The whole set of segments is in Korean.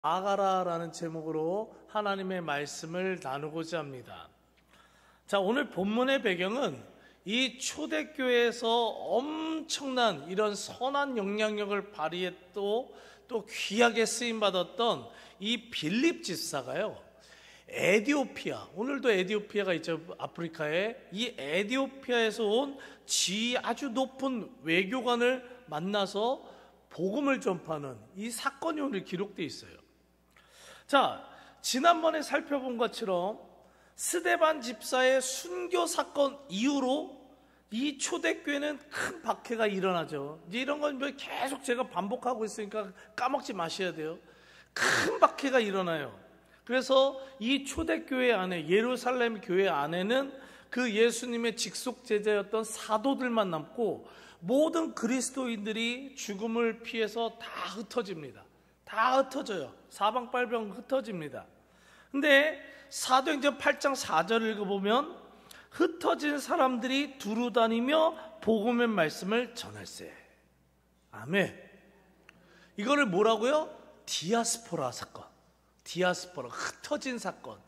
나아가라라는 제목으로 하나님의 말씀을 나누고자 합니다. 자, 오늘 본문의 배경은 이 초대교회에서 엄청난 이런 선한 영향력을 발휘했고 또 귀하게 쓰임받았던 이 빌립 집사가요, 에티오피아, 오늘도 에티오피아가 있죠, 아프리카에. 이 에티오피아에서 온 지위 아주 높은 외교관을 만나서 복음을 전파하는 이 사건이 오늘 기록되어 있어요. 자, 지난번에 살펴본 것처럼 스데반 집사의 순교 사건 이후로 이 초대교회는 큰 박해가 일어나죠. 이제 이런 건 계속 제가 반복하고 있으니까 까먹지 마셔야 돼요. 큰 박해가 일어나요. 그래서 이 초대교회 안에, 예루살렘 교회 안에는 그 예수님의 직속 제자였던 사도들만 남고 모든 그리스도인들이 죽음을 피해서 다 흩어집니다. 다 흩어져요. 사방팔방 흩어집니다. 근데 사도행전 8장 4절을 읽어보면 흩어진 사람들이 두루 다니며 복음의 말씀을 전할세. 아멘. 이거를 뭐라고요? 디아스포라 사건. 디아스포라, 흩어진 사건.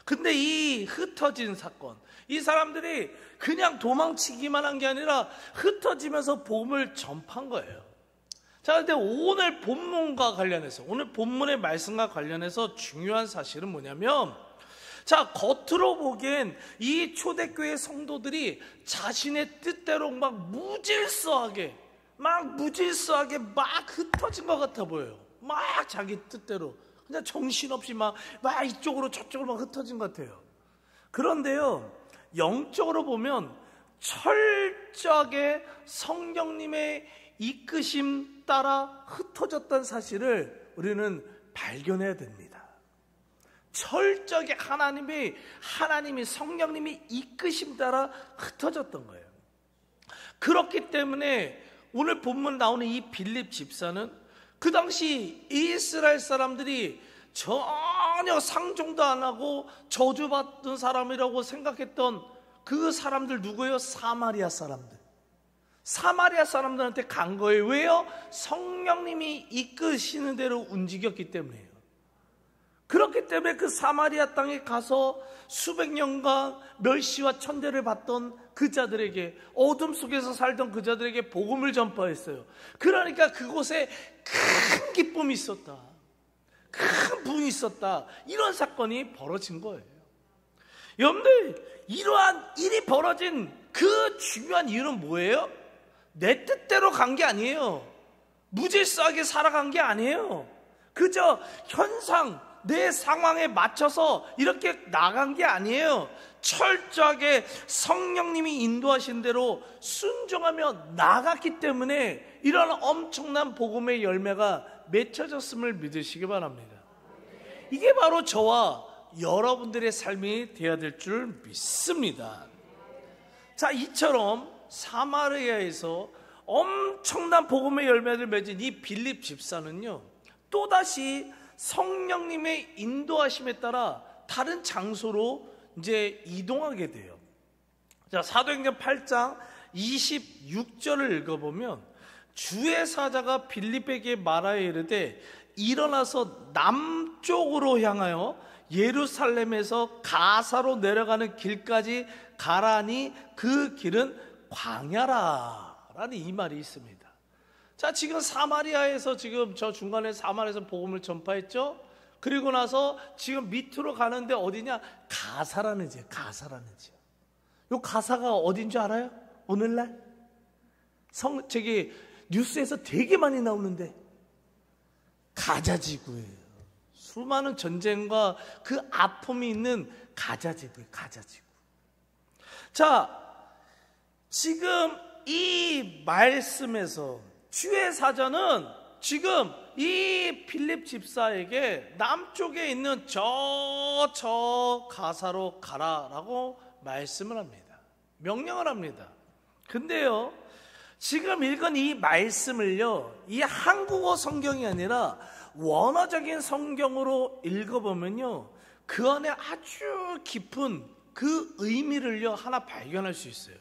근데 이 흩어진 사건, 이 사람들이 그냥 도망치기만 한 게 아니라 흩어지면서 복음을 전파한 거예요. 자, 근데 오늘 본문과 관련해서, 오늘 본문의 말씀과 관련해서 중요한 사실은 뭐냐면, 자, 겉으로 보기엔 이 초대교회 성도들이 자신의 뜻대로 막 무질서하게 막 흩어진 것 같아 보여요. 막 자기 뜻대로 그냥 정신없이 막 이쪽으로 저쪽으로 막 흩어진 것 같아요. 그런데요, 영적으로 보면 철저하게 성령님의 이끄심 따라 흩어졌다는 사실을 우리는 발견해야 됩니다. 철저하게 하나님이 성령님이 이끄심 따라 흩어졌던 거예요. 그렇기 때문에 오늘 본문 나오는 이 빌립 집사는 그 당시 이스라엘 사람들이 전혀 상종도 안 하고 저주받던 사람이라고 생각했던 그 사람들 누구예요? 사마리아 사람들. 사마리아 사람들한테 간 거예요. 왜요? 성령님이 이끄시는 대로 움직였기 때문에요. 그렇기 때문에 그 사마리아 땅에 가서 수백 년간 멸시와 천대를 받던 그 자들에게, 어둠 속에서 살던 그 자들에게 복음을 전파했어요. 그러니까 그곳에 큰 기쁨이 있었다, 큰 부흥이 있었다, 이런 사건이 벌어진 거예요. 여러분들, 이러한 일이 벌어진 그 중요한 이유는 뭐예요? 내 뜻대로 간 게 아니에요. 무질서하게 살아간 게 아니에요. 그저 현상, 내 상황에 맞춰서 이렇게 나간 게 아니에요. 철저하게 성령님이 인도하신 대로 순종하며 나갔기 때문에 이런 엄청난 복음의 열매가 맺혀졌음을 믿으시기 바랍니다. 이게 바로 저와 여러분들의 삶이 되어야 될 줄 믿습니다. 자, 이처럼 사마리아에서 엄청난 복음의 열매를 맺은 이 빌립 집사는요, 또다시 성령님의 인도하심에 따라 다른 장소로 이제 이동하게 돼요. 자, 사도행전 8장 26절을 읽어보면 주의 사자가 빌립에게 말하여 이르되 일어나서 남쪽으로 향하여 예루살렘에서 가사로 내려가는 길까지 가라니 그 길은 광야라 라는 이 말이 있습니다. 자, 지금 사마리아에서, 지금 저 중간에 사마리아에서 복음을 전파했죠. 그리고 나서 지금 밑으로 가는데 어디냐? 가사라는 지역. 요 가사가 어딘 줄 알아요? 오늘날 뉴스에서 되게 많이 나오는데 가자지구예요. 수많은 전쟁과 그 아픔이 있는 가자지구예요. 가자지구. 자, 지금 이 말씀에서 주의 사자는 지금 이 빌립 집사에게 남쪽에 있는 저 가사로 가라라고 말씀을 합니다. 명령을 합니다. 근데요, 지금 읽은 이 말씀을요, 이 한국어 성경이 아니라 원어적인 성경으로 읽어보면요, 그 안에 아주 깊은 그 의미를요 하나 발견할 수 있어요.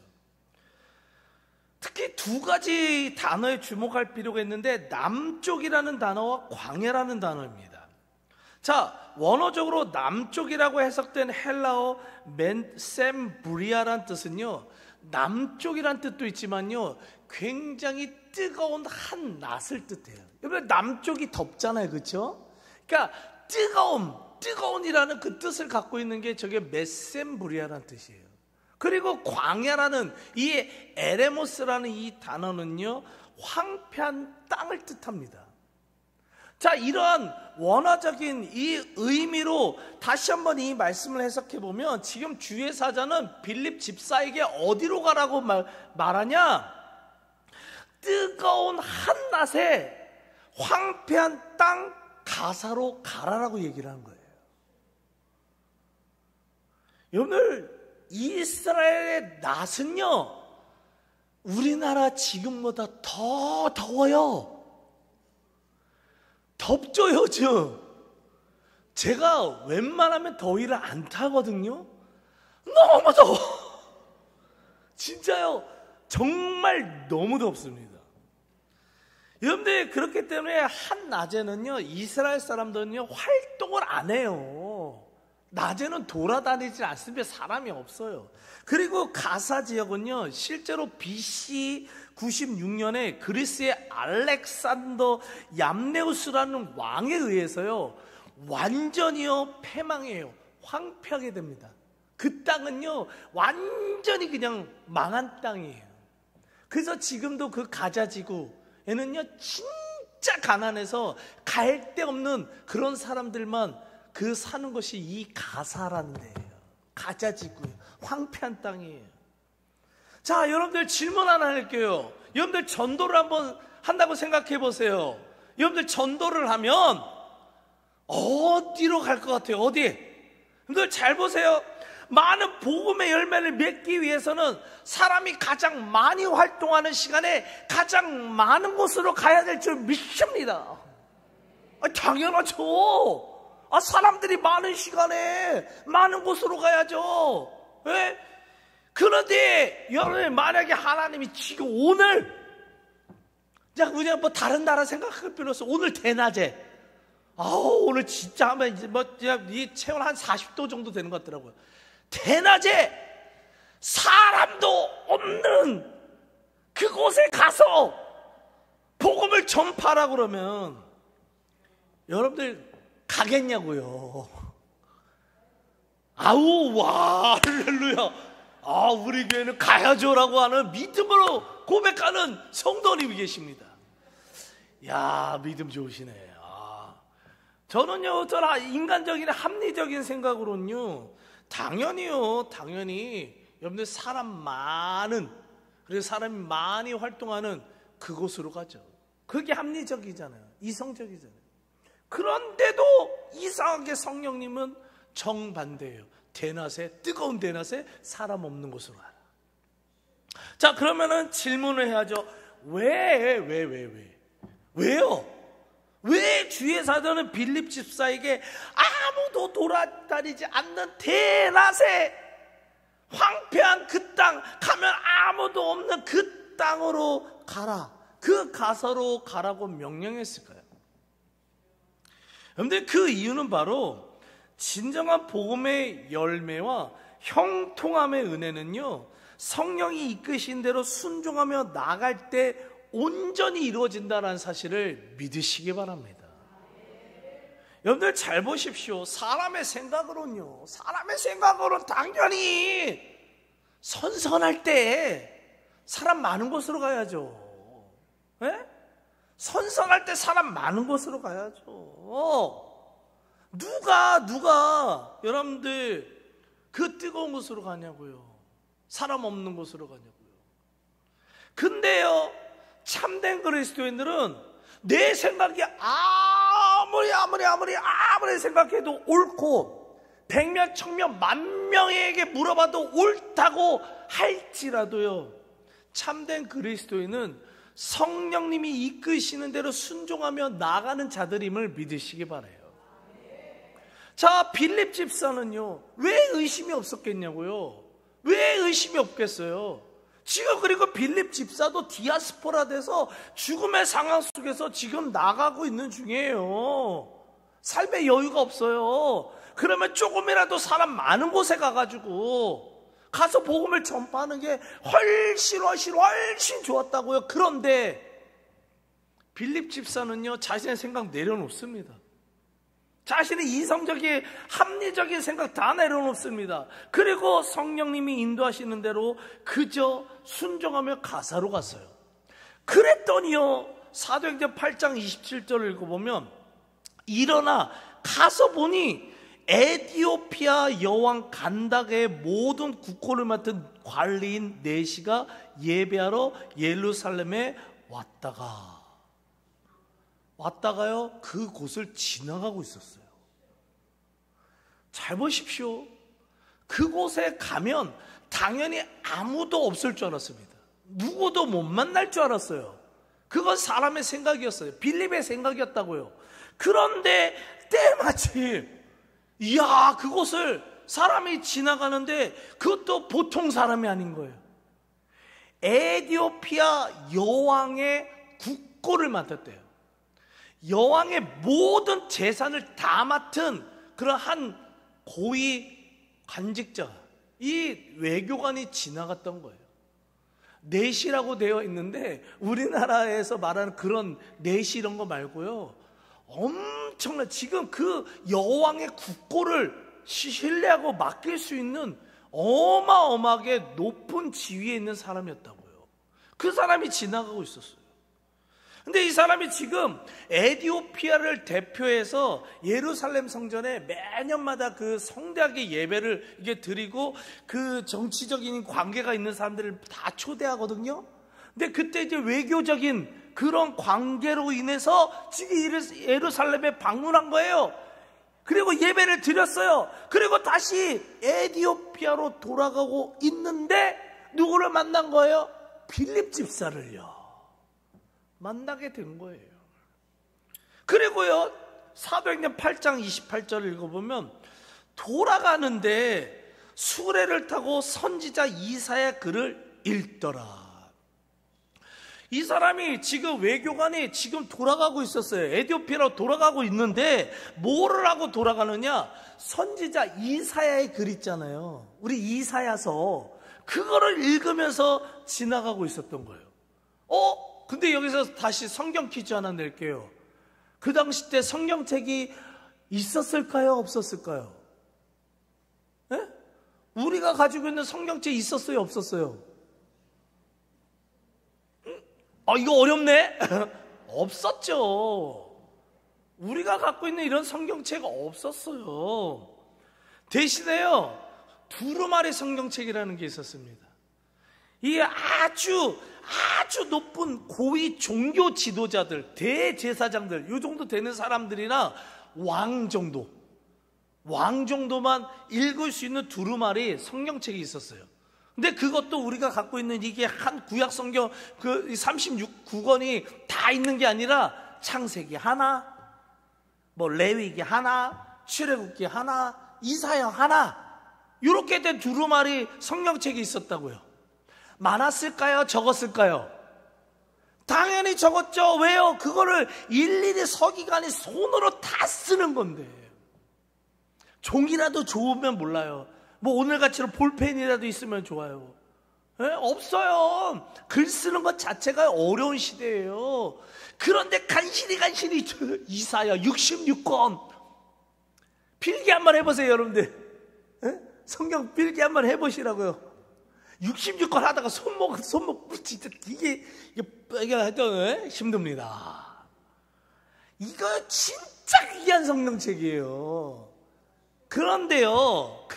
특히 두 가지 단어에 주목할 필요가 있는데, 남쪽이라는 단어와 광야라는 단어입니다. 자, 원어적으로 남쪽이라고 해석된 헬라어 셈브리아란 뜻은요, 남쪽이란 뜻도 있지만요, 굉장히 뜨거운 한 낫을 뜻해요. 여러분, 남쪽이 덥잖아요, 그렇죠? 그러니까 뜨거운이라는 그 뜻을 갖고 있는 게 저게 메셈브리아란 뜻이에요. 그리고 광야라는 이 에레모스라는 이 단어는요, 황폐한 땅을 뜻합니다. 자, 이러한 원어적인 이 의미로 다시 한번 이 말씀을 해석해 보면, 지금 주의 사자는 빌립 집사에게 어디로 가라고 말하냐? 뜨거운 한낮에 황폐한 땅 가사로 가라라고 얘기를 한 거예요. 여러분들, 이스라엘의 낮은요, 우리나라 지금보다 더 더워요. 덥죠, 요즘. 제가 웬만하면 더위를 안 타거든요. 너무 더워. 진짜요. 정말 너무 덥습니다. 여러분들, 그렇기 때문에 한낮에는요, 이스라엘 사람들은요, 활동을 안 해요. 낮에는 돌아다니지 않습니다. 사람이 없어요. 그리고 가사 지역은요, 실제로 BC 96년에 그리스의 알렉산더 얌네우스라는 왕에 의해서요, 완전히요 패망해요. 황폐하게 됩니다. 그 땅은요 완전히 그냥 망한 땅이에요. 그래서 지금도 그 가자 지구에는요 진짜 가난해서 갈 데 없는 그런 사람들만 그 사는 것이 이 가사라는 데예요. 가자 지구예요. 황폐한 땅이에요. 자, 여러분들 질문 하나 할게요. 여러분들 전도를 한번 한다고 생각해 보세요. 여러분들 전도를 하면 어디로 갈 것 같아요? 어디? 여러분들 잘 보세요. 많은 복음의 열매를 맺기 위해서는 사람이 가장 많이 활동하는 시간에 가장 많은 곳으로 가야 될 줄 믿습니다. 당연하죠. 사람들이 많은 시간에 많은 곳으로 가야죠. 왜? 그런데 여러분, 만약에 하나님이 지금 오늘, 그냥 뭐 다른 나라 생각할 필요 없어. 오늘 대낮에, 오늘 진짜 하면 이제 그냥 이 체온 한 40도 정도 되는 것 같더라고요. 대낮에 사람도 없는 그곳에 가서 복음을 전파하라 그러면 여러분들 가겠냐고요. 와, 할렐루야. 우리 교회는 가야죠라고 하는 믿음으로 고백하는 성도님이 계십니다. 야, 믿음 좋으시네. 저는요, 인간적인 합리적인 생각으로는요, 당연히 여러분들 사람 많은, 그래서 사람이 많이 활동하는 그곳으로 가죠. 그게 합리적이잖아요. 이성적이잖아요. 그런데도 이상하게 성령님은 정반대예요. 대낮에, 뜨거운 대낮에 사람 없는 곳으로 가라. 자, 그러면은 질문을 해야죠. 왜요? 왜 주의 사도는 빌립 집사에게 아무도 돌아다니지 않는 대낮에 황폐한 그 땅, 가면 아무도 없는 그 땅으로 가라, 그 가사로 가라고 명령했을까요? 그런데 그 이유는 바로 진정한 복음의 열매와 형통함의 은혜는요, 성령이 이끄신 대로 순종하며 나갈 때 온전히 이루어진다는 사실을 믿으시기 바랍니다. 여러분들 잘 보십시오. 사람의 생각으로는 당연히 선선할 때 사람 많은 곳으로 가야죠. 네? 선선할 때 사람 많은 곳으로 가야죠. 누가 여러분들 그 뜨거운 곳으로 가냐고요. 사람 없는 곳으로 가냐고요. 근데요, 참된 그리스도인들은 내 생각이 아무리 생각해도 옳고 백명 청명 만명에게 물어봐도 옳다고 할지라도요, 참된 그리스도인은 성령님이 이끄시는 대로 순종하며 나가는 자들임을 믿으시기 바라요. 자, 빌립 집사는요, 왜 의심이 없었겠냐고요? 왜 의심이 없겠어요? 지금 그리고 빌립 집사도 디아스포라 돼서 죽음의 상황 속에서 지금 나가고 있는 중이에요. 삶에 여유가 없어요. 그러면 조금이라도 사람 많은 곳에 가가지고 가서 복음을 전파하는 게 훨씬 좋았다고요. 그런데 빌립 집사는요, 자신의 생각 내려놓습니다. 자신의 이성적인 합리적인 생각 다 내려놓습니다. 그리고 성령님이 인도하시는 대로 그저 순종하며 가사로 갔어요. 그랬더니요, 사도행전 8장 27절을 읽어보면 일어나 가서 보니 에티오피아 여왕 간다게의 모든 국호를 맡은 관리인 네시가 예배하러 예루살렘에 왔다가요 그곳을 지나가고 있었어요. 잘 보십시오. 그곳에 가면 당연히 아무도 없을 줄 알았습니다. 누구도 못 만날 줄 알았어요. 그건 사람의 생각이었어요. 빌립의 생각이었다고요. 그런데 때마침 이야, 그곳을 사람이 지나가는데 그것도 보통 사람이 아닌 거예요. 에티오피아 여왕의 국고를 맡았대요. 여왕의 모든 재산을 다 맡은 그런 한 고위 관직자, 이 외교관이 지나갔던 거예요. 내시라고 되어 있는데 우리나라에서 말하는 그런 내시 이런 거 말고요, 엄청난, 지금 그 여왕의 국고를 신뢰하고 맡길 수 있는 어마어마하게 높은 지위에 있는 사람이었다고요. 그 사람이 지나가고 있었어요. 근데 이 사람이 지금 에티오피아를 대표해서 예루살렘 성전에 매년마다 그 성대하게 예배를 이게 드리고 그 정치적인 관계가 있는 사람들을 다 초대하거든요. 근데 그때 이제 외교적인 그런 관계로 인해서 지금 예루살렘에 방문한 거예요. 그리고 예배를 드렸어요. 그리고 다시 에티오피아로 돌아가고 있는데 누구를 만난 거예요? 빌립 집사를요. 만나게 된 거예요. 그리고요, 사도행전 8장 28절을 읽어보면 돌아가는데 수레를 타고 선지자 이사야 글을 읽더라. 이 사람이 지금 외교관이 지금 돌아가고 있었어요. 에티오피아로 돌아가고 있는데 뭐를 하고 돌아가느냐? 선지자 이사야의 글 있잖아요. 우리 이사야서 그거를 읽으면서 지나가고 있었던 거예요. 근데 여기서 다시 성경 퀴즈 하나 낼게요. 그 당시 때 성경책이 있었을까요? 없었을까요? 네? 우리가 가지고 있는 성경책 있었어요? 없었어요? 이거 어렵네? 없었죠. 우리가 갖고 있는 이런 성경책 없었어요. 대신에요, 두루마리 성경책이라는 게 있었습니다. 이 아주 높은 고위 종교 지도자들, 대제사장들, 이 정도 되는 사람들이나 왕 정도만 읽을 수 있는 두루마리 성경책이 있었어요. 근데 그것도 우리가 갖고 있는 이게 한 구약 성경 그 36권이 다 있는 게 아니라 창세기 하나, 뭐 레위기 하나, 출애굽기 하나, 이사야 하나, 이렇게 된 두루마리 성경책이 있었다고요. 많았을까요? 적었을까요? 당연히 적었죠. 왜요? 그거를 일일이 서기관이 손으로 다 쓰는 건데. 종이라도 좋으면 몰라요. 뭐 오늘같이 볼펜이라도 있으면 좋아요. 없어요. 글 쓰는 것 자체가 어려운 시대예요. 그런데 간신히 이사야 66권 필기 한번 해보세요, 여러분들. 성경 필기 한번 해보시라고요. 66권 하다가 손목 진짜 이게 하여튼 힘듭니다. 이거 진짜 귀한 성경책이에요. 그런데요,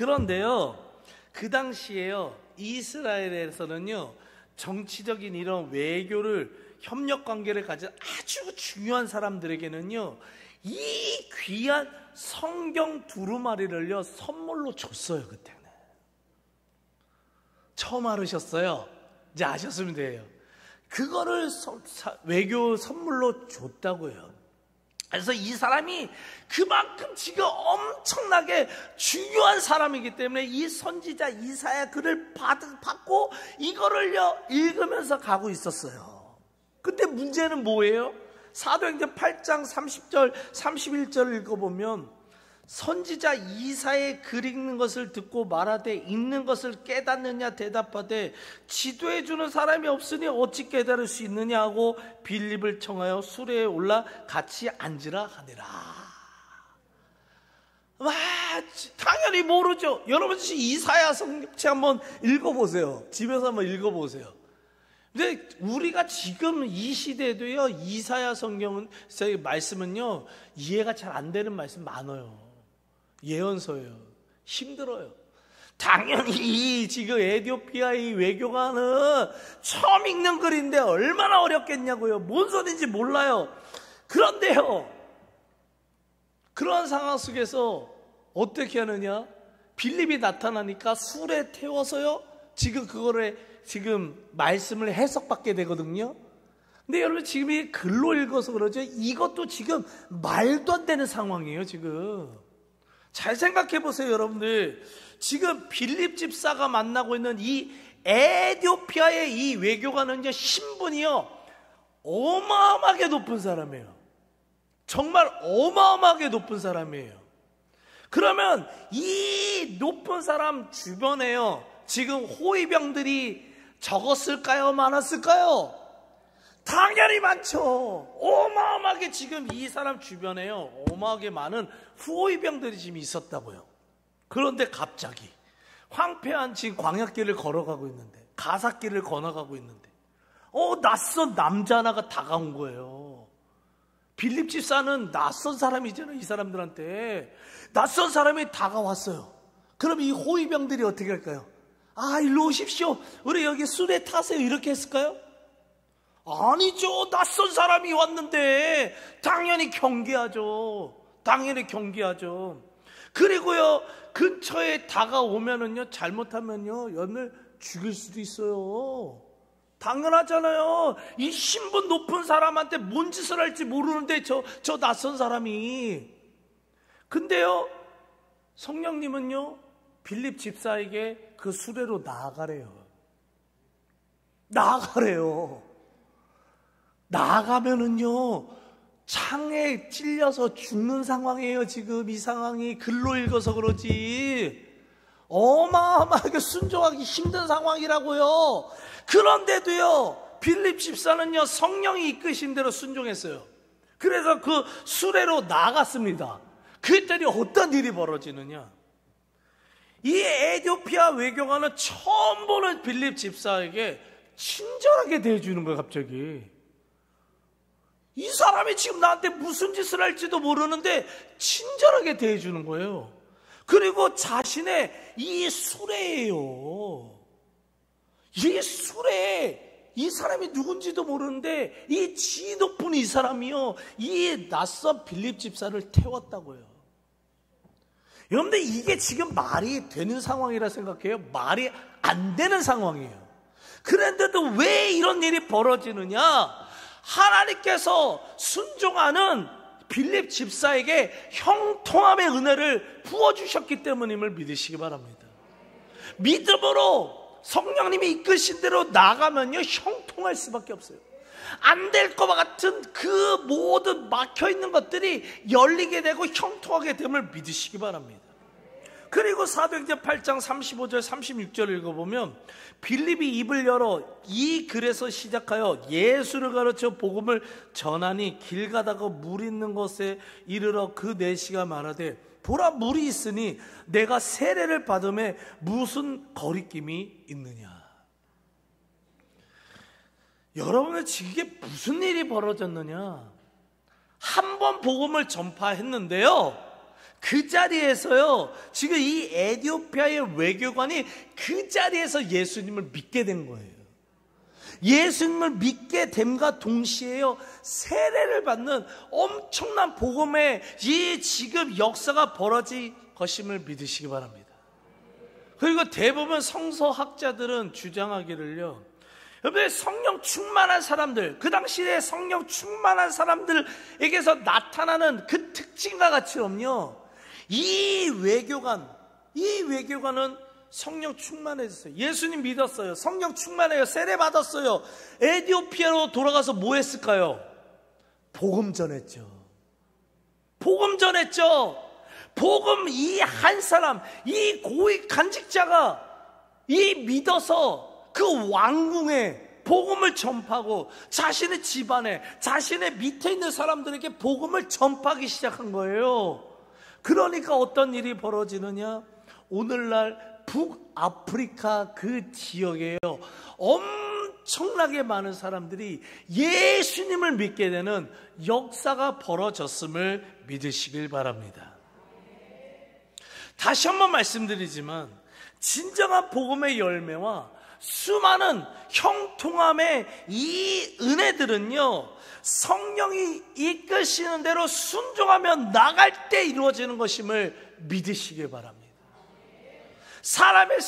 그 당시에요, 이스라엘에서는요, 정치적인 이런 외교를, 협력 관계를 가진 아주 중요한 사람들에게는요, 이 귀한 성경 두루마리를요, 선물로 줬어요, 그때는. 처음 알으셨어요? 이제 아셨으면 돼요. 그거를 외교 선물로 줬다고요. 그래서 이 사람이 그만큼 지금 엄청나게 중요한 사람이기 때문에 이 선지자 이사야 글을 받고 이거를요 읽으면서 가고 있었어요. 근데 문제는 뭐예요? 사도행전 8장 30절 31절을 읽어보면 선지자 이사의 글 읽는 것을 듣고 말하되 읽는 것을 깨닫느냐 대답하되 지도해 주는 사람이 없으니 어찌 깨달을 수 있느냐 하고 빌립을 청하여 수레에 올라 같이 앉으라 하니라. 와, 당연히 모르죠. 여러분 이사야 성경책 한번 읽어보세요. 집에서 한번 읽어보세요. 근데 우리가 지금 이 시대에도요, 이사야 성경은 말씀은요 이해가 잘 안 되는 말씀 많아요. 예언서예요. 힘들어요. 당연히 지금 에티오피아의 외교관은 처음 읽는 글인데 얼마나 어렵겠냐고요. 뭔 소리인지 몰라요. 그런데요, 그런 상황 속에서 어떻게 하느냐? 빌립이 나타나니까 술에 태워서요, 지금 그거를 지금 말씀을 해석받게 되거든요. 근데 여러분 지금 이 글로 읽어서 그러죠. 이것도 지금 말도 안 되는 상황이에요. 지금 잘 생각해 보세요. 여러분들 지금 빌립 집사가 만나고 있는 이 에티오피아의 이 외교관은요, 신분이요 어마어마하게 높은 사람이에요. 정말 어마어마하게 높은 사람이에요. 그러면 이 높은 사람 주변에요, 지금 호위병들이 적었을까요? 많았을까요? 당연히 많죠. 어마어마하게 지금 이 사람 주변에요, 어마어마하게 많은 호위병들이 지금 있었다고요. 그런데 갑자기 황폐한 지금 광야길을 걸어가고 있는데, 가사길을 건너가고 있는데 낯선 남자 하나가 다가온 거예요. 빌립 집사는 낯선 사람이잖아요. 이 사람들한테 낯선 사람이 다가왔어요. 그럼 이 호위병들이 어떻게 할까요? 아, 일로 오십시오, 우리 여기 수레 타세요, 이렇게 했을까요? 아니죠. 낯선 사람이 왔는데 당연히 경계하죠. 당연히 경계하죠. 그리고요, 근처에 다가오면은요, 잘못하면요 연을 죽일 수도 있어요. 당연하잖아요. 이 신분 높은 사람한테 뭔 짓을 할지 모르는데 저 낯선 사람이. 근데요, 성령님은요 빌립 집사에게 그 수레로 나아가래요. 나아가면은요 창에 찔려서 죽는 상황이에요. 지금 이 상황이 글로 읽어서 그러지 어마어마하게 순종하기 힘든 상황이라고요. 그런데도요 빌립 집사는요 성령이 이끄신 대로 순종했어요. 그래서 그 수레로 나갔습니다. 그랬더니 어떤 일이 벌어지느냐, 이 에티오피아 외교관은 처음 보는 빌립 집사에게 친절하게 대해주는 거예요. 갑자기 이 사람이 지금 나한테 무슨 짓을 할지도 모르는데 친절하게 대해주는 거예요. 그리고 자신의 이 수레예요. 이 수레에 이 사람이 누군지도 모르는데 이 지 높은 이 사람이요, 이 낯선 빌립 집사를 태웠다고요. 여러분들 이게 지금 말이 되는 상황이라 생각해요? 말이 안 되는 상황이에요. 그런데도 왜 이런 일이 벌어지느냐? 하나님께서 순종하는 빌립 집사에게 형통함의 은혜를 부어주셨기 때문임을 믿으시기 바랍니다. 믿음으로 성령님이 이끄신 대로 나가면요 형통할 수밖에 없어요. 안 될 것과 같은 그 모든 막혀있는 것들이 열리게 되고 형통하게 됨을 믿으시기 바랍니다. 그리고 사도행전 8장 35절 36절 읽어보면 빌립이 입을 열어 이 글에서 시작하여 예수를 가르쳐 복음을 전하니 길 가다가 물 있는 곳에 이르러 그 내시가 말하되 보라, 물이 있으니 내가 세례를 받음에 무슨 거리낌이 있느냐. 여러분은 지금 이게 무슨 일이 벌어졌느냐, 한 번 복음을 전파했는데요, 그 자리에서요 지금 이 에티오피아의 외교관이 그 자리에서 예수님을 믿게 된 거예요. 예수님을 믿게 됨과 동시에요 세례를 받는 엄청난 복음의 이 지금 역사가 벌어질 것임을 믿으시기 바랍니다. 그리고 대부분 성서학자들은 주장하기를요, 여러분 성령 충만한 사람들, 그 당시에 성령 충만한 사람들에게서 나타나는 그 특징과 같이요, 이 외교관은 성령 충만해졌어요. 예수님 믿었어요. 성령 충만해요. 세례 받았어요. 에티오피아로 돌아가서 뭐 했을까요? 복음 전했죠. 복음 전했죠. 복음 이 한 사람, 이 고위 간직자가 이 믿어서 그 왕궁에 복음을 전파하고 자신의 집안에, 자신의 밑에 있는 사람들에게 복음을 전파하기 시작한 거예요. 그러니까 어떤 일이 벌어지느냐? 오늘날 북아프리카 그 지역에요, 엄청나게 많은 사람들이 예수님을 믿게 되는 역사가 벌어졌음을 믿으시길 바랍니다. 다시 한번 말씀드리지만 진정한 복음의 열매와 수많은 형통함의 이 은혜들은요, 성령이 이끄시는 대로 순종하며 나갈 때 이루어지는 것임을 믿으시길 바랍니다. 사람의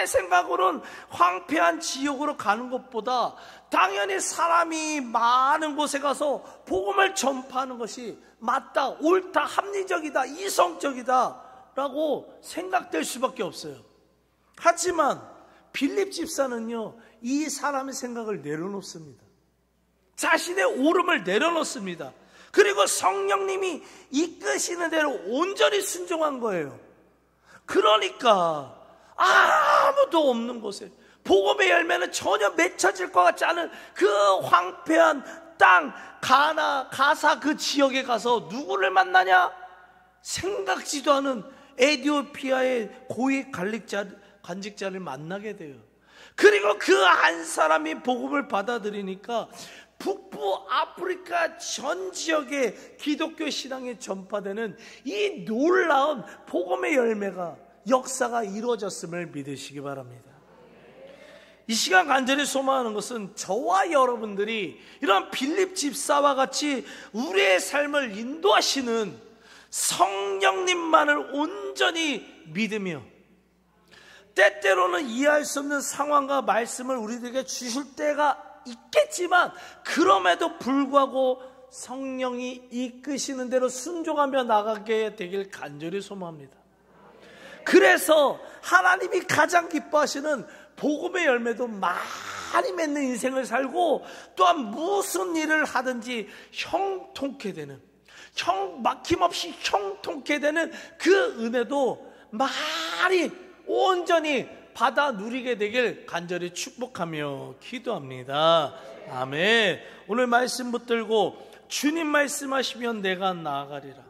생각으로는 황폐한 지옥으로 가는 것보다 당연히 사람이 많은 곳에 가서 복음을 전파하는 것이 맞다, 옳다, 합리적이다, 이성적이다 라고 생각될 수밖에 없어요. 하지만 빌립 집사는요, 이 사람의 생각을 내려놓습니다. 자신의 옳음을 내려놓습니다. 그리고 성령님이 이끄시는 대로 온전히 순종한 거예요. 그러니까 아무도 없는 곳에, 복음의 열매는 전혀 맺혀질 것 같지 않은 그 황폐한 땅, 가사 그 지역에 가서 누구를 만나냐? 생각지도 않은 에티오피아의 고위 간직자를 만나게 돼요. 그리고 그 한 사람이 복음을 받아들이니까 북부 아프리카 전 지역에 기독교 신앙이 전파되는 이 놀라운 복음의 열매가, 역사가 이루어졌음을 믿으시기 바랍니다. 이 시간 간절히 소망하는 것은 저와 여러분들이 이런 빌립 집사와 같이 우리의 삶을 인도하시는 성령님만을 온전히 믿으며, 때때로는 이해할 수 없는 상황과 말씀을 우리들에게 주실 때가 있겠지만 그럼에도 불구하고 성령이 이끄시는 대로 순종하며 나가게 되길 간절히 소망합니다. 그래서 하나님이 가장 기뻐하시는 복음의 열매도 많이 맺는 인생을 살고, 또한 무슨 일을 하든지 형통케 되는, 막힘없이 형통케 되는 그 은혜도 많이 온전히 받아 누리게 되길 간절히 축복하며 기도합니다. 아멘. 오늘 말씀 붙들고 주님 말씀하시면 내가 나아가리라,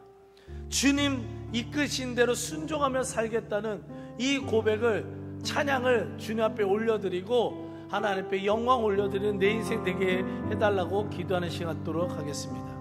주님 이끄신 대로 순종하며 살겠다는 이 고백을, 찬양을 주님 앞에 올려드리고 하나님 앞에 영광 올려드리는 내 인생 되게 해달라고 기도하는 시간 갖도록 하겠습니다.